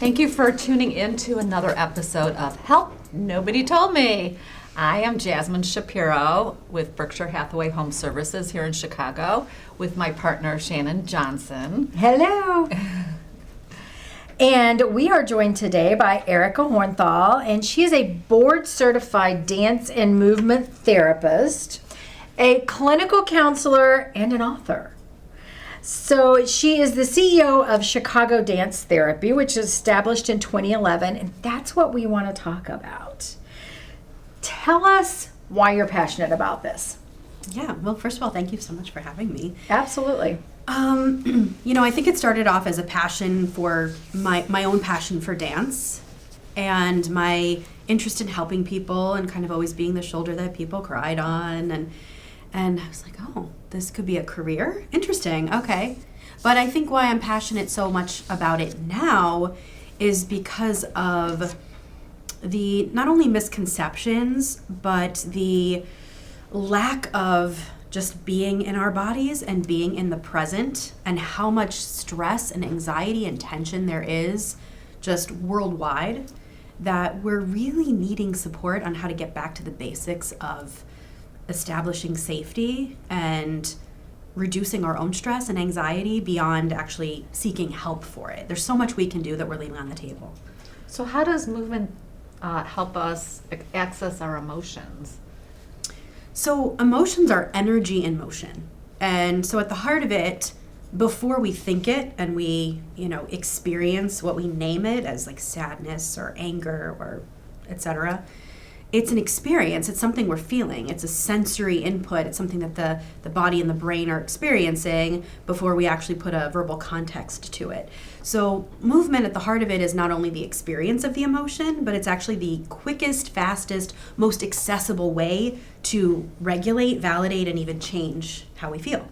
Thank you for tuning in to another episode of Help, Nobody Told Me. I am Jasmine Shapiro with Berkshire Hathaway Home Services here in Chicago with my partner Shannon Johnson. Hello. And we are joined today by Erica Hornthal, and she is a board-certified dance and movement therapist, a clinical counselor, and an author. So she is the CEO of Chicago Dance Therapy, which was established in 2011, and that's what we want to talk about. Tell us why you're passionate about this. Yeah, well, first of all, thank you so much for having me. Absolutely. I think it started off as a passion for my own passion for dance and my interest in helping people and kind of always being the shoulder that people cried on. And I was like, oh, this could be a career? Interesting, okay. But I think why I'm passionate so much about it now is because of the not only misconceptions, but the lack of just being in our bodies and being in the present, and how much stress and anxiety and tension there is just worldwide, that we're really needing support on how to get back to the basics of establishing safety and reducing our own stress and anxiety beyond actually seeking help for it. There's so much we can do that we're leaving on the table. So how does movement help us access our emotions? So emotions are energy in motion. And so at the heart of it, before we think it and we, experience what we name it as like sadness or anger or etc., it's an experience. It's something we're feeling. It's a sensory input. It's something that the body and the brain are experiencing before we actually put a verbal context to it. So movement at the heart of it is not only the experience of the emotion, but it's actually the quickest, fastest, most accessible way to regulate, validate, and even change how we feel.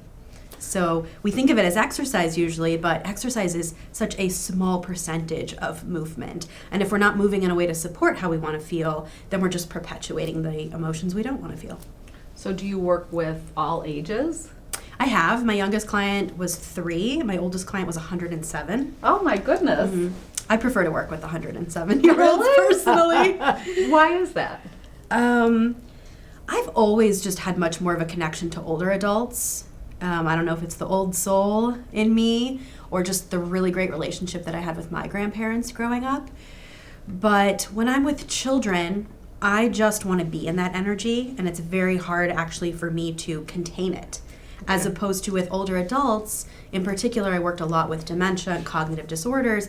So we think of it as exercise usually, but exercise is such a small percentage of movement. And if we're not moving in a way to support how we want to feel, then we're just perpetuating the emotions we don't want to feel. So do you work with all ages? I have. My youngest client was 3. My oldest client was 107. Oh my goodness. Mm-hmm. I prefer to work with 107-year-olds personally. Why is that? I've always just had much more of a connection to older adults. I don't know if it's the old soul in me or just the really great relationship that I had with my grandparents growing up. But when I'm with children, I just want to be in that energy, and it's very hard actually for me to contain it. Okay. As opposed to with older adults, in particular, I worked a lot with dementia and cognitive disorders.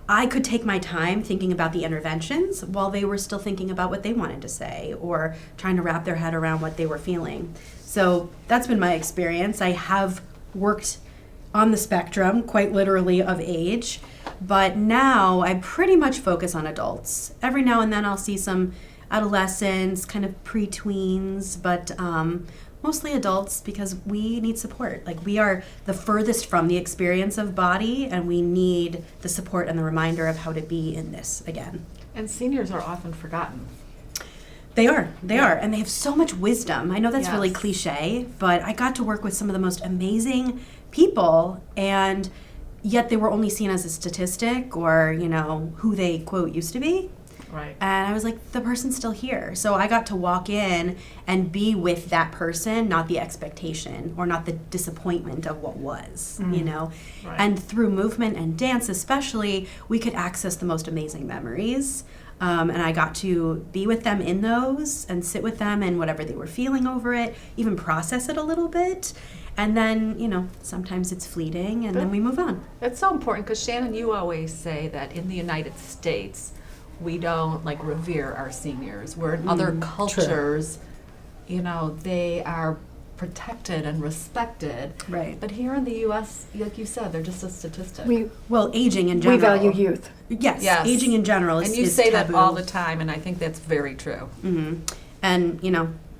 I could take my time thinking about the interventions while they were still thinking about what they wanted to say or trying to wrap their head around what they were feeling. So that's been my experience. I have worked on the spectrum, quite literally, of age, but now I pretty much focus on adults. Every now and then I'll see some adolescents, kind of pre-tweens, but mostly adults because we need support. Like, we are the furthest from the experience of body, and we need the support and the reminder of how to be in this again. And seniors are often forgotten. They are, and they have so much wisdom. I know that's really Yes. cliche, but I got to work with some of the most amazing people, and yet they were only seen as a statistic or, who they, quote, used to be. Right. And I was like, the person's still here. So I got to walk in and be with that person, not the expectation or not the disappointment of what was, Right. And through movement and dance especially, we could access the most amazing memories. And I got to be with them in those and sit with them and whatever they were feeling over it, even process it a little bit. And then, sometimes it's fleeting and then we move on. It's so important because, Shannon, you always say that in the United States, we don't revere our seniors. Where in other cultures, they are protected and respected. Right. But here in the U.S., like you said, they're just a statistic. Aging in general. We value youth. Yes, aging in general is and you is say taboo. that all the time, and I think that's very true. Mm-hmm. And,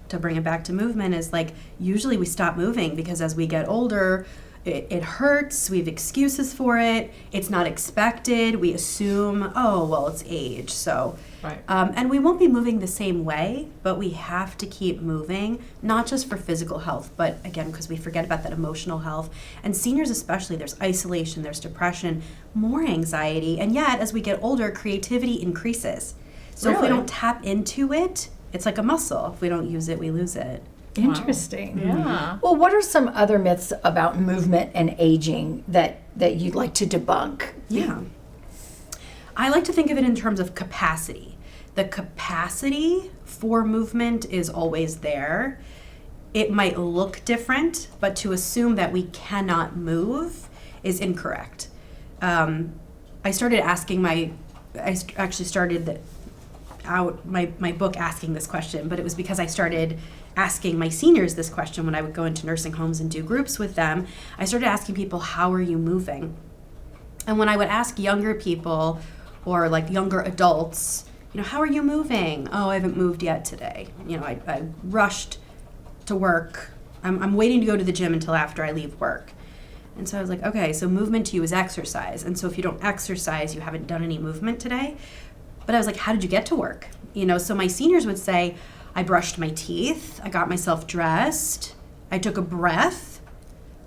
to bring it back to movement is usually we stop moving because as we get older, it hurts, we have excuses for it, it's not expected, we assume, oh, well, it's age. So Right. And we won't be moving the same way, but we have to keep moving, not just for physical health, but again, because we forget about that emotional health. And seniors especially, there's isolation, there's depression, more anxiety, and yet as we get older, creativity increases. So if we Really? don't tap into it, it's like a muscle. If we don't use it, we lose it. Interesting. Yeah. Well, what are some other myths about movement and aging that you'd like to debunk? Yeah. I like to think of it in terms of capacity. The capacity for movement is always there. It might look different, but to assume that we cannot move is incorrect. I started asking I actually started out my book asking this question, but it was because I started asking my seniors this question when I would go into nursing homes and do groups with them. I started asking people, how are you moving? And when I would ask younger people or like younger adults, how are you moving? Oh, I haven't moved yet today. I rushed to work. I'm waiting to go to the gym until after I leave work. And so I was like, okay, so movement to you is exercise. And so if you don't exercise, you haven't done any movement today. But I was like, how did you get to work? So my seniors would say, I brushed my teeth, I got myself dressed, I took a breath,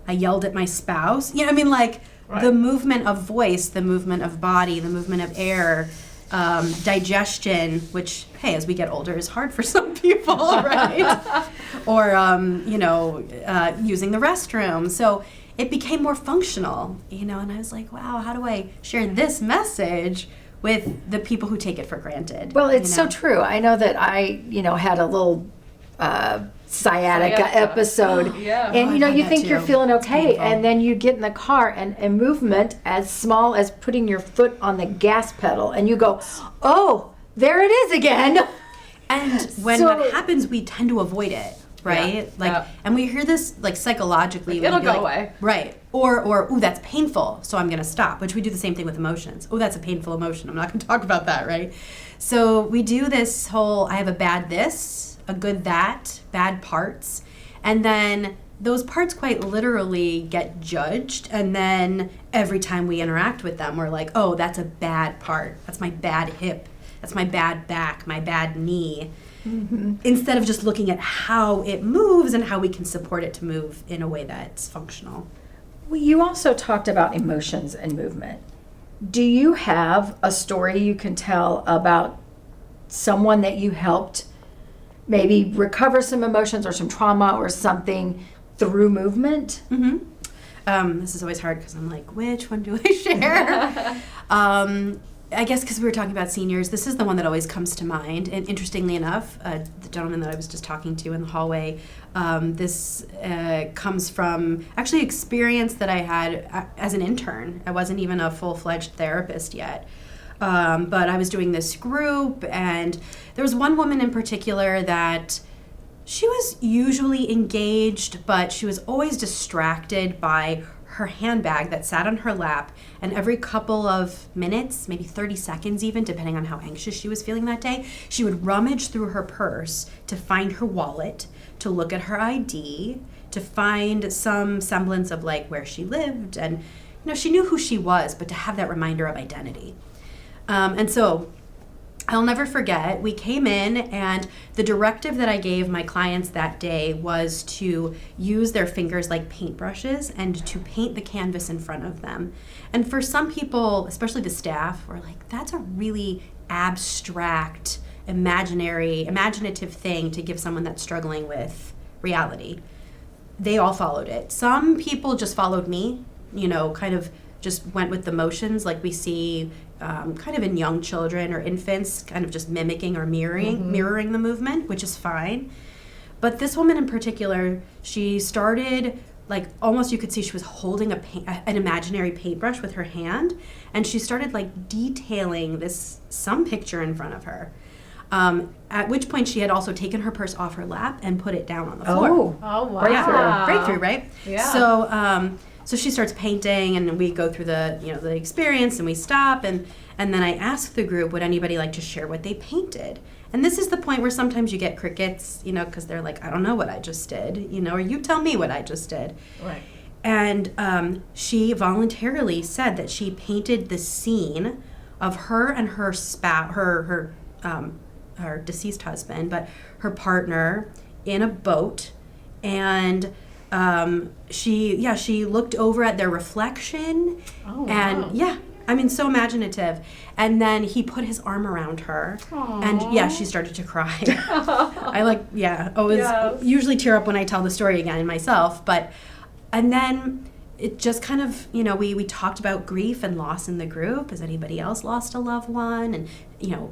I yelled at my spouse. Right. The movement of voice, the movement of body, the movement of air, digestion, which, hey, as we get older is hard for some people, right? Or, using the restroom. So it became more functional, and I was like, wow, how do I share this message with the people who take it for granted? Well, it's so true. I know that I, had a little sciatica episode. Yeah. And, I've had you that think you're too. feeling It's okay. painful. And then you get in the car and a movement as small as putting your foot on the gas pedal. And you go, oh, there it is again. And when So- that happens, we tend to avoid it, right? Yeah. And we hear this psychologically. It'll we'd be go like, away. Right. Or, ooh, that's painful, so I'm going to stop, which we do the same thing with emotions. Oh, that's a painful emotion. I'm not going to talk about that, right? So we do this whole, I have a bad this, a good that, bad parts. And then those parts quite literally get judged. And then every time we interact with them, we're like, oh, that's a bad part. That's my bad hip. That's my bad back, my bad knee. Mm-hmm. Instead of just looking at how it moves and how we can support it to move in a way that's functional. Well, you also talked about emotions and movement. Do you have a story you can tell about someone that you helped maybe recover some emotions or some trauma or something through movement? Mm-hmm. This is always hard because I'm like, which one do I share? I guess because we were talking about seniors, this is the one that always comes to mind. And interestingly enough, the gentleman that I was just talking to in the hallway, this comes from actually experience that I had as an intern. I wasn't even a full-fledged therapist yet. But I was doing this group, and there was one woman in particular that she was usually engaged, but she was always distracted by her handbag that sat on her lap, and every couple of minutes, maybe 30 seconds even, depending on how anxious she was feeling that day, she would rummage through her purse to find her wallet, to look at her ID, to find some semblance of where she lived, and she knew who she was, but to have that reminder of identity. And so I'll never forget, we came in, and the directive that I gave my clients that day was to use their fingers like paintbrushes and to paint the canvas in front of them. And for some people, especially the staff, were like, that's a really abstract, imaginative thing to give someone that's struggling with reality. They all followed it. Some people just followed me, kind of just went with the motions like we see kind of in young children or infants, kind of just mimicking or mirroring the movement, which is fine. But this woman in particular, she started almost you could see she was holding an imaginary paintbrush with her hand, and she started detailing some picture in front of her. At which point she had also taken her purse off her lap and put it down on the floor. Oh, wow. Breakthrough, right? Yeah. So she starts painting, and we go through the experience, and we stop, and then I ask the group, would anybody like to share what they painted? And this is the point where sometimes you get crickets, because they're like, I don't know what I just did, or you tell me what I just did. Right. And she voluntarily said that she painted the scene of her and her spouse, her her deceased husband, but her partner in a boat, and she looked over at their reflection, and wow. I mean, so imaginative. And then he put his arm around her, and she started to cry. I always usually tear up when I tell the story again myself, and then it just kind of, we talked about grief and loss in the group. Has anybody else lost a loved one? And,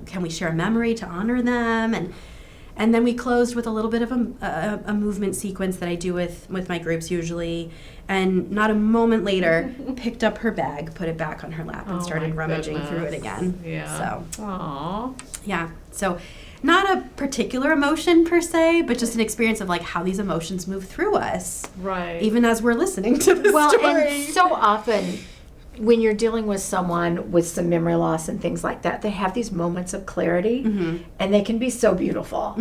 can we share a memory to honor them? And then we closed with a little bit of a movement sequence that I do with my groups usually. And not a moment later, picked up her bag, put it back on her lap, and started rummaging through it again. Yeah. So, Aww. yeah. So, not a particular emotion per se, but just an experience of like how these emotions move through us. Right. Even as we're listening to the Well, story. and so often when you're dealing with someone with some memory loss and things like that, they have these moments of clarity, and they can be so beautiful.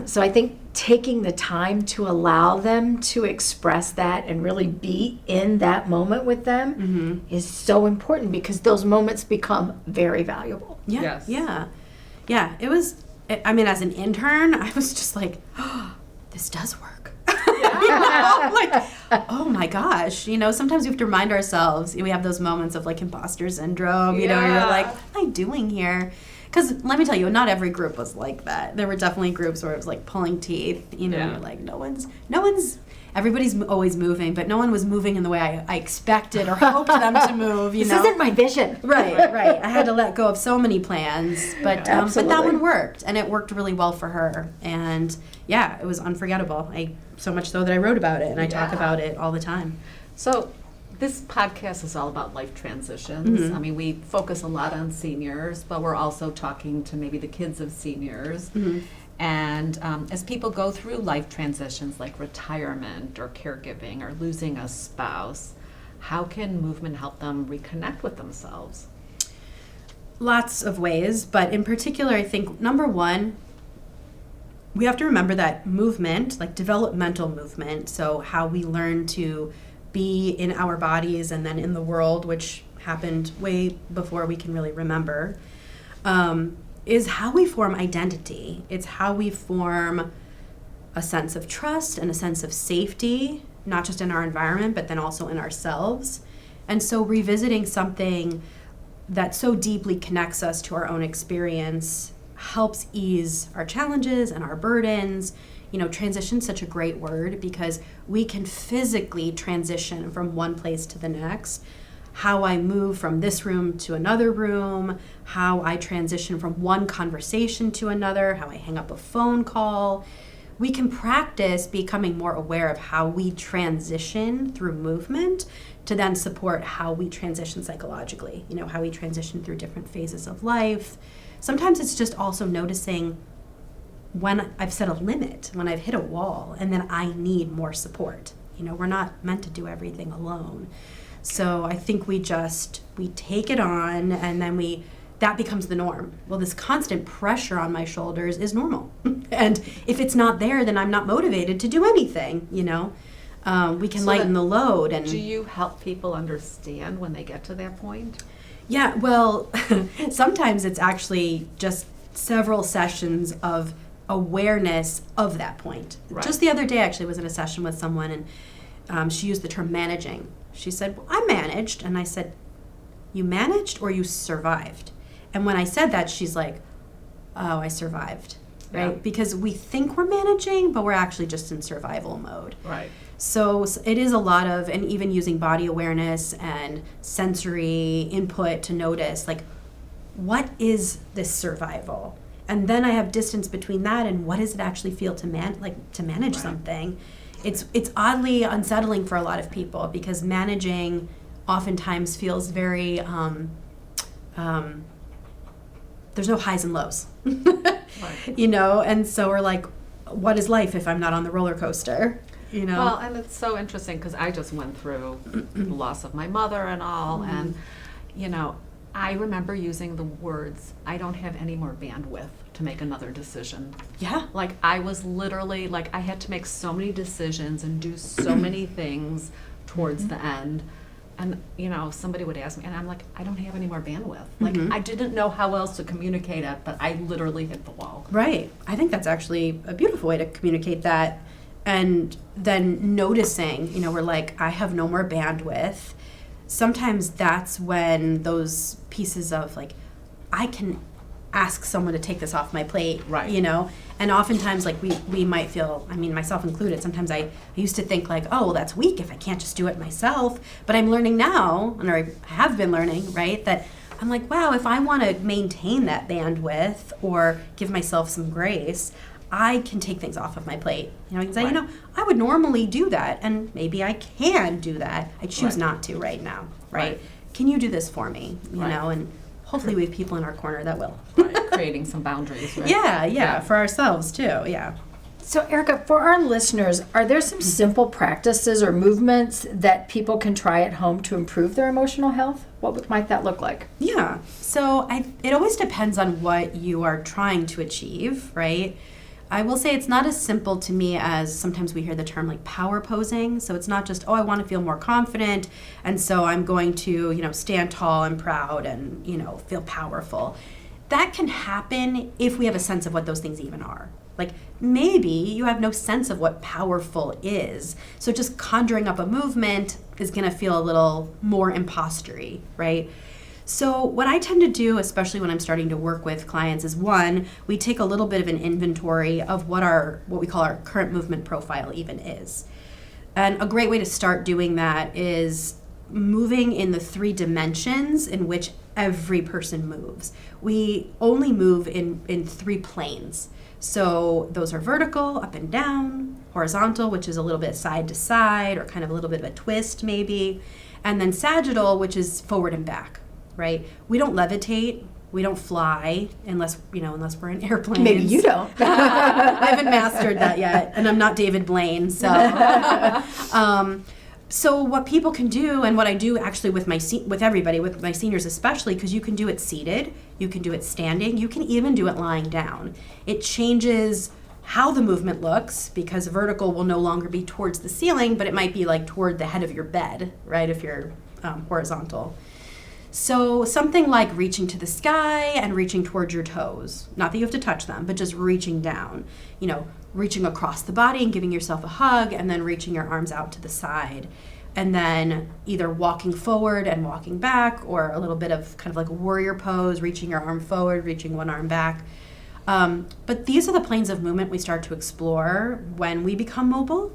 So I think taking the time to allow them to express that and really be in that moment with them is so important, because those moments become very valuable. Yes. Yeah. It was, I mean, as an intern, I was just like, oh, this does work. Like, oh my gosh, sometimes we have to remind ourselves, we have those moments of like imposter syndrome, you're like, what am I doing here? Because let me tell you, not every group was like that. There were definitely groups where it was like pulling teeth, you're like, everybody's always moving, but no one was moving in the way I expected or hoped them to move, This isn't my vision. Right. I had to let go of so many plans, but that one worked, and it worked really well for her. And it was unforgettable. So much so that I wrote about it, and I talk about it all the time. So this podcast is all about life transitions. I mean, we focus a lot on seniors, but we're also talking to maybe the kids of seniors. And as people go through life transitions like retirement or caregiving or losing a spouse, how can movement help them reconnect with themselves? Lots of ways, but in particular, I think number one, we have to remember that movement, like developmental movement, so how we learn to be in our bodies and then in the world, which happened way before we can really remember, is how we form identity. It's how we form a sense of trust and a sense of safety, not just in our environment, but then also in ourselves. And so revisiting something that so deeply connects us to our own experience helps ease our challenges and our burdens. Transition's such a great word because we can physically transition from one place to the next. How I move from this room to another room, how I transition from one conversation to another, how I hang up a phone call. We can practice becoming more aware of how we transition through movement to then support how we transition psychologically, how we transition through different phases of life. Sometimes it's just also noticing when I've set a limit, when I've hit a wall, and then I need more support. We're not meant to do everything alone. So I think we take it on, and then that becomes the norm. Well, this constant pressure on my shoulders is normal. And if it's not there, then I'm not motivated to do anything, We can lighten the load. And do you help people understand when they get to that point? Yeah, well, sometimes it's actually just several sessions of awareness of that point. Right. Just the other day, actually, was in a session with someone, and she used the term managing. She said, well, I managed. And I said, you managed or you survived? And when I said that, she's like, oh, I survived, right? Yeah. Because we think we're managing, but we're actually just in survival mode. Right. So it is a lot of, and even using body awareness and sensory input to notice, like, what is this survival? And then I have distance between that and what does it actually feel to manage something. It's oddly unsettling for a lot of people because managing oftentimes feels very, there's no highs and lows, Right. And so we're like, what is life if I'm not on the roller coaster? Well, and it's so interesting because I just went through the loss of my mother and all, and, I remember using the words, I don't have any more bandwidth to make another decision. Yeah. Like, I was literally, like, I had to make so many decisions and do so many things towards the end And, somebody would ask me, and I'm like, I don't have any more bandwidth. Like, I didn't know how else to communicate it, but I literally hit the wall. Right. I think that's actually a beautiful way to communicate that. And then noticing, we're like, I have no more bandwidth. Sometimes that's when those pieces of like, I can ask someone to take this off my plate, Right. And oftentimes like we might feel, myself included, sometimes I used to think like, oh, well, that's weak if I can't just do it myself. But I'm learning now, and I have been learning, right, that I'm like, wow, if I want to maintain that bandwidth or give myself some grace, I can take things off of my plate. I can say, Right. I would normally do that, and maybe I can do that. I choose Right. not to right now, right? Right. Can you do this for me? Right. And hopefully we have people in our corner that will. Right. Creating some boundaries, right? Yeah, for ourselves too, yeah. So, Erica, for our listeners, are there some simple practices or movements that people can try at home to improve their emotional health? What might that look like? Yeah, so it always depends on what you are trying to achieve, right? I will say it's not as simple to me as sometimes we hear the term like power posing. So it's not just, I want to feel more confident, and so I'm going to, stand tall and proud and, feel powerful. That can happen if we have a sense of what those things even are. Like maybe you have no sense of what powerful is. So just conjuring up a movement is going to feel a little more impostery, right? So what I tend to do, especially when I'm starting to work with clients, is one, we take a little bit of an inventory of what we call our current movement profile even is. And a great way to start doing that is moving in the 3 dimensions in which every person moves. We only move in 3 planes. So those are vertical, up and down, horizontal, which is a little bit side to side or kind of a little bit of a twist maybe, and then sagittal, which is forward and back. Right? We don't levitate. We don't fly unless we're in airplanes. Maybe you don't. I haven't mastered that yet, and I'm not David Blaine. So, so what people can do, and what I do actually with everybody, with my seniors especially, because you can do it seated, you can do it standing, you can even do it lying down. It changes how the movement looks because vertical will no longer be towards the ceiling, but it might be like toward the head of your bed, right? If you're horizontal. So something like reaching to the sky and reaching towards your toes. Not that you have to touch them, but just reaching down. Reaching across the body and giving yourself a hug, and then reaching your arms out to the side. And then either walking forward and walking back, or a little bit of kind of like a warrior pose, reaching your arm forward, reaching one arm back. But these are the planes of movement we start to explore when we become mobile.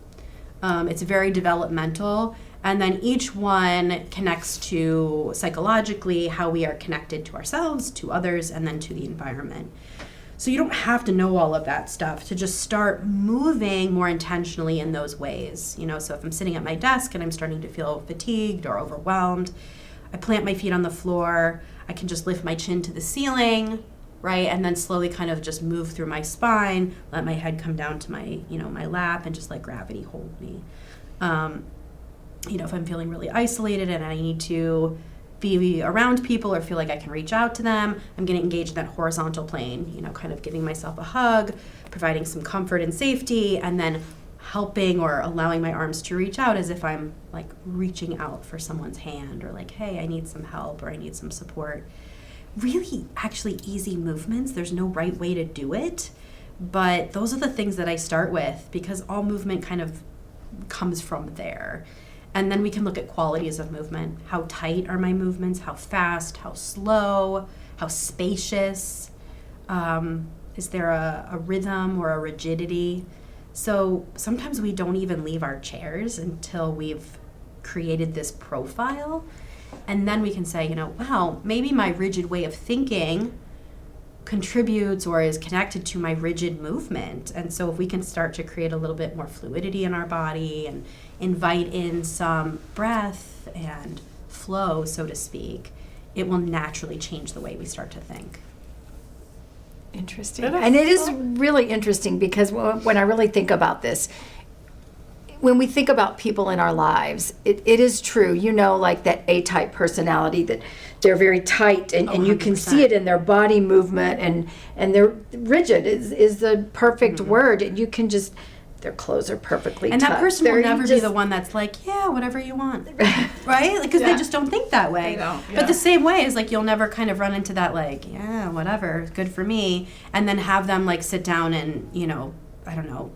It's very developmental. And then each one connects to psychologically how we are connected to ourselves, to others, and then to the environment. So you don't have to know all of that stuff to just start moving more intentionally in those ways. So if I'm sitting at my desk and I'm starting to feel fatigued or overwhelmed, I plant my feet on the floor. I can just lift my chin to the ceiling, right? And then slowly kind of just move through my spine, let my head come down to my, my lap, and just let gravity hold me. If I'm feeling really isolated and I need to be around people or feel like I can reach out to them, I'm going to engage in that horizontal plane, kind of giving myself a hug, providing some comfort and safety, and then helping or allowing my arms to reach out as if I'm like reaching out for someone's hand, or like, hey, I need some help, or I need some support. Really actually easy movements. There's no right way to do it, but those are the things that I start with because all movement kind of comes from there. And then we can look at qualities of movement. How tight are my movements? How fast? How slow? How spacious? Is there a rhythm or a rigidity? So sometimes we don't even leave our chairs until we've created this profile. And then we can say, wow, maybe my rigid way of thinking contributes or is connected to my rigid movement. And so if we can start to create a little bit more fluidity in our body and invite in some breath and flow, so to speak, it will naturally change the way we start to think. Interesting. And it is really interesting because when I really think about this, when we think about people in our lives, it is true, like that A-type personality, that they're very tight and you can see it in their body movement and they're rigid is the perfect word. You can just Their clothes are perfectly And tucked. that person will They're never be just- the one that's like, yeah, whatever you want, right? Because Yeah. they just don't think that way. They don't, yeah. But the same way is like you'll never kind of run into that like, yeah, whatever, good for me, and then have them like sit down and I don't know,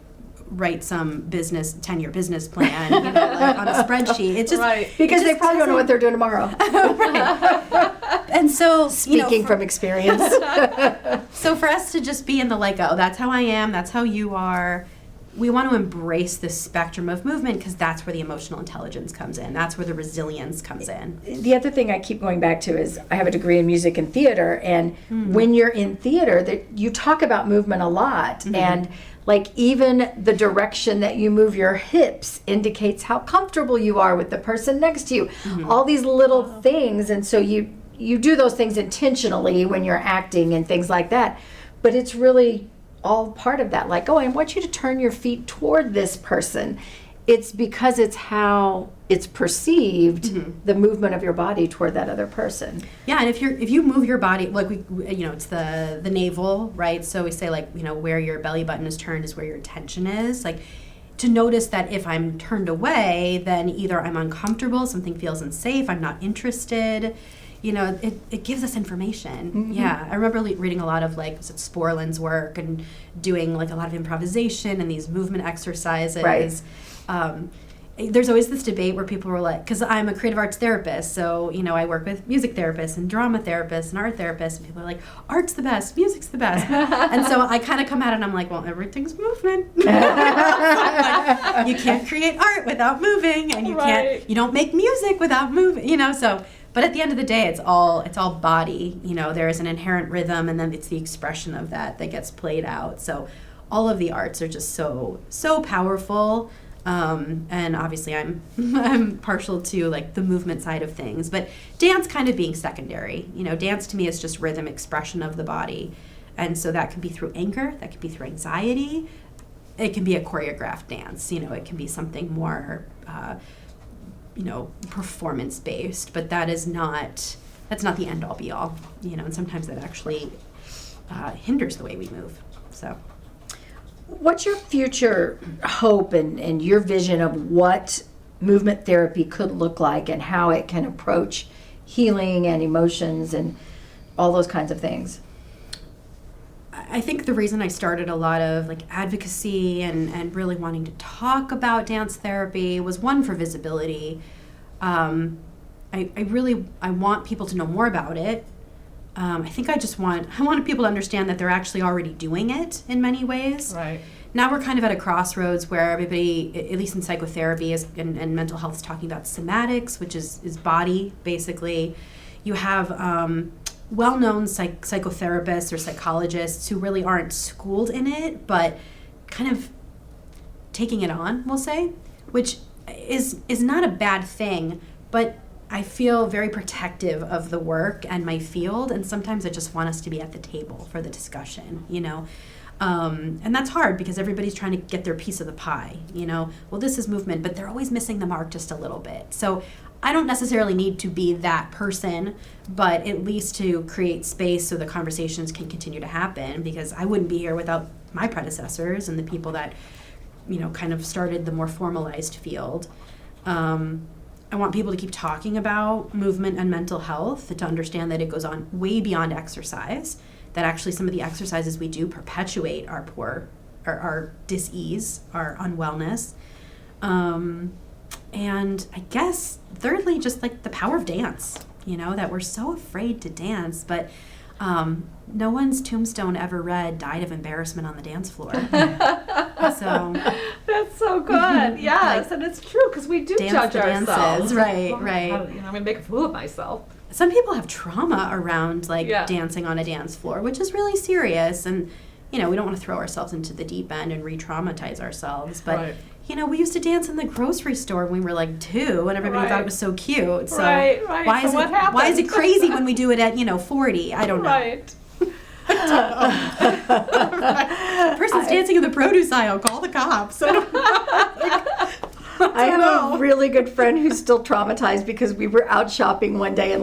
write some 10-year business plan, like on a spreadsheet. It's just Right. Because they probably don't know what they're doing tomorrow. And so Speaking from experience. So for us to just be in the like, oh, that's how I am, that's how you are, we want to embrace this spectrum of movement because that's where the emotional intelligence comes in. That's where the resilience comes in. The other thing I keep going back to is I have a degree in music and theater, and when you're in theater, you talk about movement a lot, and like even the direction that you move your hips indicates how comfortable you are with the person next to you. All these little things, and so you do those things intentionally when you're acting and things like that, but it's really all part of that. Like, oh, I want you to turn your feet toward this person. It's because it's how it's perceived, the movement of your body toward that other person. Yeah, and if you move your body, like it's the navel, right? So we say like, where your belly button is turned is where your attention is. Like to notice that if I'm turned away, then either I'm uncomfortable, something feels unsafe, I'm not interested. It gives us information. Yeah, I remember reading a lot of Sporland's work and doing like a lot of improvisation and these movement exercises. Right. There's always this debate where people were like, because I'm a creative arts therapist, so I work with music therapists and drama therapists and art therapists, and people are like, art's the best, music's the best. And so I kind of come at it and I'm like, well, everything's movement. Like, you can't create art without moving, and you don't make music without moving, so. But at the end of the day, it's all body. There is an inherent rhythm, and then it's the expression of that gets played out. So all of the arts are just so powerful. And obviously, I'm partial to like the movement side of things, but dance kind of being secondary. Dance to me is just rhythm expression of the body, and so that can be through anger, that can be through anxiety, it can be a choreographed dance. It can be something more. Performance based, but that's not the end all be all, and sometimes that actually hinders the way we move. So What's your future hope and your vision of what movement therapy could look like and how it can approach healing and emotions and all those kinds of things? I think the reason I started a lot of like advocacy and really wanting to talk about dance therapy was one, for visibility. I want people to know more about it. I think I wanted people to understand that they're actually already doing it in many ways. Right. Now we're kind of at a crossroads where everybody, at least in psychotherapy and mental health, is talking about somatics, which is body, basically. You have well-known psychotherapists or psychologists who really aren't schooled in it, but kind of taking it on, we'll say, which is not a bad thing, but I feel very protective of the work and my field, and sometimes I just want us to be at the table for the discussion, and that's hard because everybody's trying to get their piece of the pie, well, this is movement, but they're always missing the mark just a little bit. So I don't necessarily need to be that person, but at least to create space so the conversations can continue to happen, because I wouldn't be here without my predecessors and the people that, kind of started the more formalized field. I want people to keep talking about movement and mental health, to understand that it goes on way beyond exercise, that actually some of the exercises we do perpetuate our dis-ease, our unwellness. And I guess thirdly, just like the power of dance, that we're so afraid to dance, but no one's tombstone ever read died of embarrassment on the dance floor. So that's so good. Yes, and it's true because we do judge ourselves. Right. I'm gonna make a fool of myself. Some people have trauma around dancing on a dance floor, which is really serious, and we don't want to throw ourselves into the deep end and re-traumatize ourselves, but right. We used to dance in the grocery store when we were like 2, and everybody thought it was so cute. So right. why is so why is it crazy when we do it at 40? I don't know. Right. The person's dancing in the produce aisle. Call the cops. I don't know. I have a really good friend who's still traumatized because we were out shopping one day and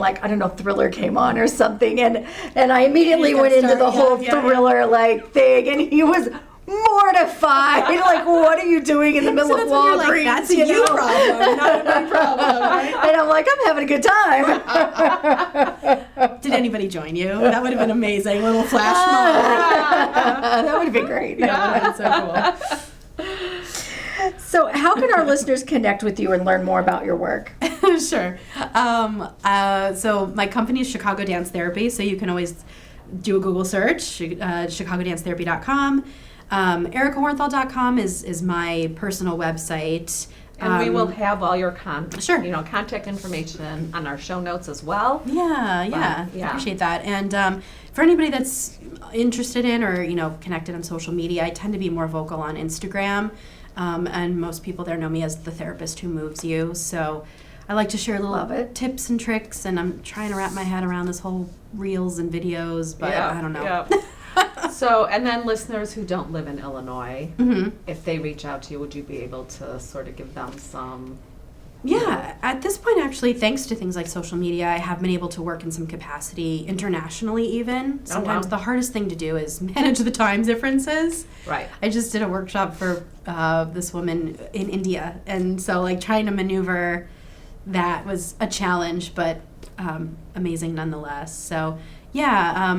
Thriller came on or something, and I immediately went into the whole Thriller thing, and he was mortified. Like, what are you doing in the middle of That's when you're like, Walgreens? that's a you problem, not a me problem, right? And I'm like, I'm having a good time. Did anybody join you? That would have been amazing. Little flash mob. That would have been great. That would have been so cool. So, how can our listeners connect with you and learn more about your work? Sure. So my company is Chicago Dance Therapy, so you can always do a Google search, chicagodancetherapy.com. EricaHornthal.com is my personal website. And we will have all your Sure. contact information on our show notes as well. Yeah. Yeah. Appreciate that. And for anybody that's interested in or, connected on social media, I tend to be more vocal on Instagram. And most people there know me as the therapist who moves you. So I like to share little tips and tricks, and I'm trying to wrap my head around this whole reels and videos, but I don't know. Yeah. So, and then listeners who don't live in Illinois, Mm-hmm. if they reach out to you, would you be able to sort of give them some? Yeah, at this point, actually, thanks to things like social media, I have been able to work in some capacity internationally even. Sometimes the hardest thing to do is manage the time differences. Right. I just did a workshop for this woman in India, and so like trying to maneuver that was a challenge, but amazing nonetheless. So yeah,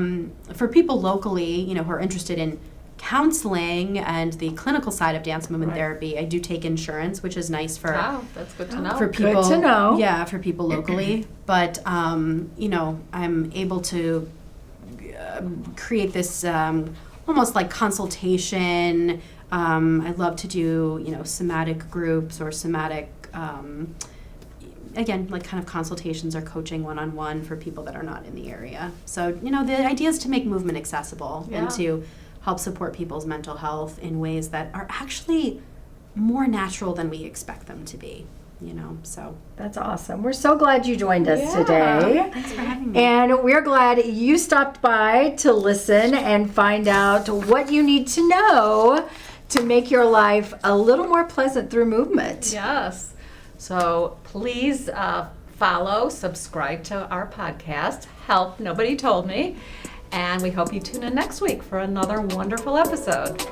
for people locally, who are interested in counseling and the clinical side of dance movement therapy, I do take insurance, which is nice for That's good to know. for people. Good to know. Yeah, for people locally. But I'm able to create this almost like consultation. I love to do somatic groups or somatic. Again, like kind of consultations or coaching one-on-one for people that are not in the area. So, the idea is to make movement accessible and to help support people's mental health in ways that are actually more natural than we expect them to be, so. That's awesome. We're so glad you joined us today. Thanks for having me. And we're glad you stopped by to listen and find out what you need to know to make your life a little more pleasant through movement. Yes. So please follow, subscribe to our podcast, Help Nobody Told Me. And we hope you tune in next week for another wonderful episode.